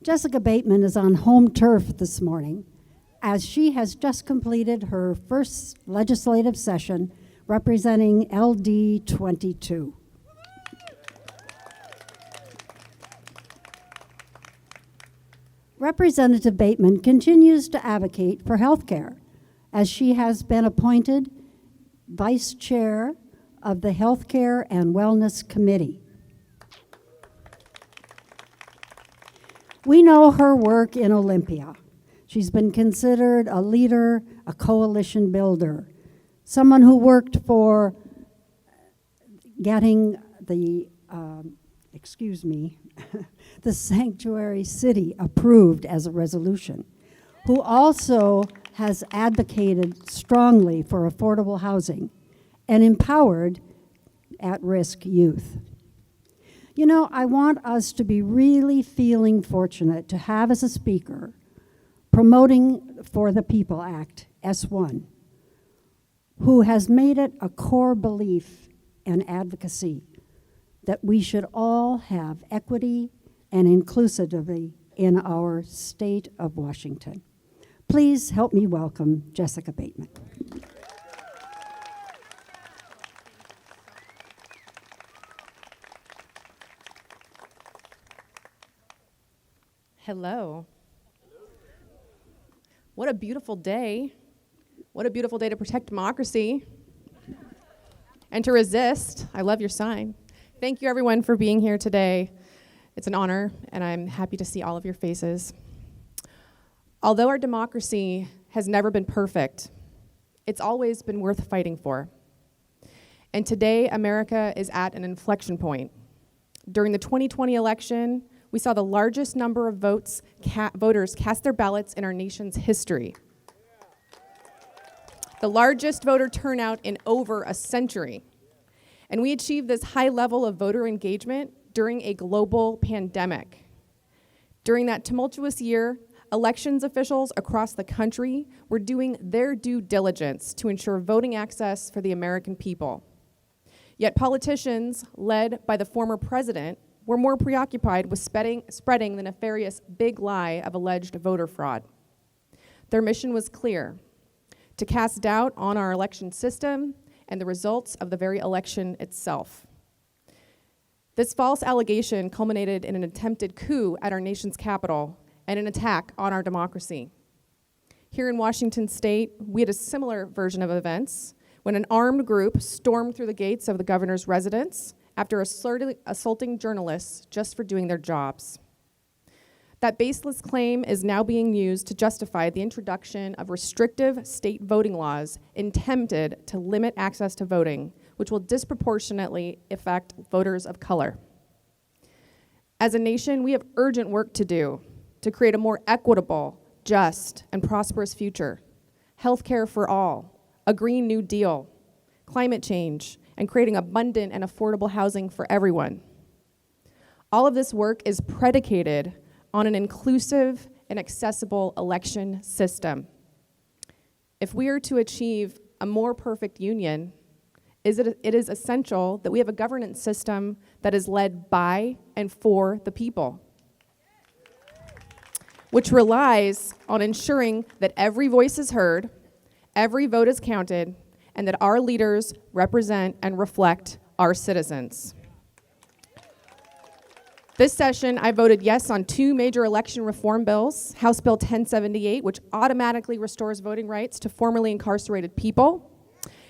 Jessica Bateman is on home turf this morning as she has just completed her first legislative session representing LD 22. Representative Bateman continues to advocate for health care as she has been appointed Vice Chair of the Healthcare and Wellness Committee. We know her work in Olympia. She's been considered a leader, a coalition builder, someone who worked for getting the, the sanctuary city approved as a resolution, who also has advocated strongly for affordable housing and empowered at-risk youth. You know, I want us to be really feeling fortunate to have as a speaker Promoting for the People Act, S1, who has made it a core belief and advocacy that we should all have equity and inclusivity in our state of Washington. Please help me welcome Jessica Bateman. Hello. What a beautiful day. What a beautiful day to protect democracy and to resist. I love your sign. Thank you everyone for being here today. It's an honor, and I'm happy to see all of your faces. Although our democracy has never been perfect, it's always been worth fighting for. And today, America is at an inflection point. During the 2020 election, we saw the largest number of voters cast their ballots in our nation's history. The largest voter turnout in over a century. And we achieved this high level of voter engagement during a global pandemic. During that tumultuous year, elections officials across the country were doing their due diligence to ensure voting access for the American people. Yet politicians, led by the former president, were more preoccupied with spreading the nefarious big lie of alleged voter fraud. Their mission was clear: to cast doubt on our election system and the results of the very election itself. This false allegation culminated in an attempted coup at our nation's capital and an attack on our democracy. Here in Washington state, we had a similar version of events when an armed group stormed through the gates of the governor's residence after assaulting journalists just for doing their jobs. That baseless claim is now being used to justify the introduction of restrictive state voting laws intended to limit access to voting, which will disproportionately affect voters of color. As a nation, we have urgent work to do to create a more equitable, just, and prosperous future. Healthcare for all, a Green New Deal, climate change, and creating abundant and affordable housing for everyone. All of this work is predicated on an inclusive and accessible election system. If we are to achieve a more perfect union, it is essential that we have a governance system that is led by and for the people, which relies on ensuring that every voice is heard, every vote is counted, and that our leaders represent and reflect our citizens. This session, I voted yes on two major election reform bills: House Bill 1078, which automatically restores voting rights to formerly incarcerated people,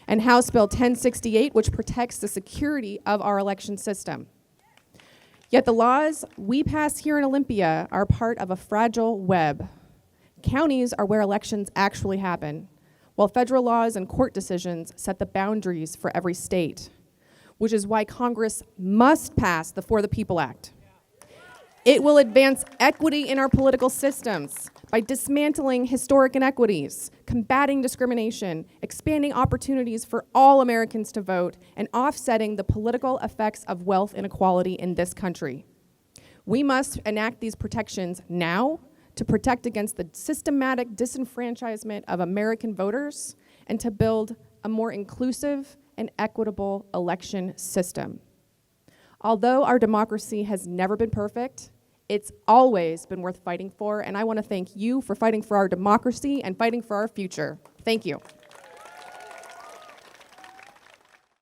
and House Bill 1068, which protects the security of our election system. Yet the laws we pass here in Olympia are part of a fragile web. Counties are where elections actually happen, while federal laws and court decisions set the boundaries for every state, which is why Congress must pass the For the People Act. It will advance equity in our political systems by dismantling historic inequities, combating discrimination, expanding opportunities for all Americans to vote, and offsetting the political effects of wealth inequality in this country. We must enact these protections now to protect against the systematic disenfranchisement of American voters and to build a more inclusive and equitable election system. Although our democracy has never been perfect, It's always been worth fighting for, and I want to thank you for fighting for our democracy and fighting for our future. Thank you.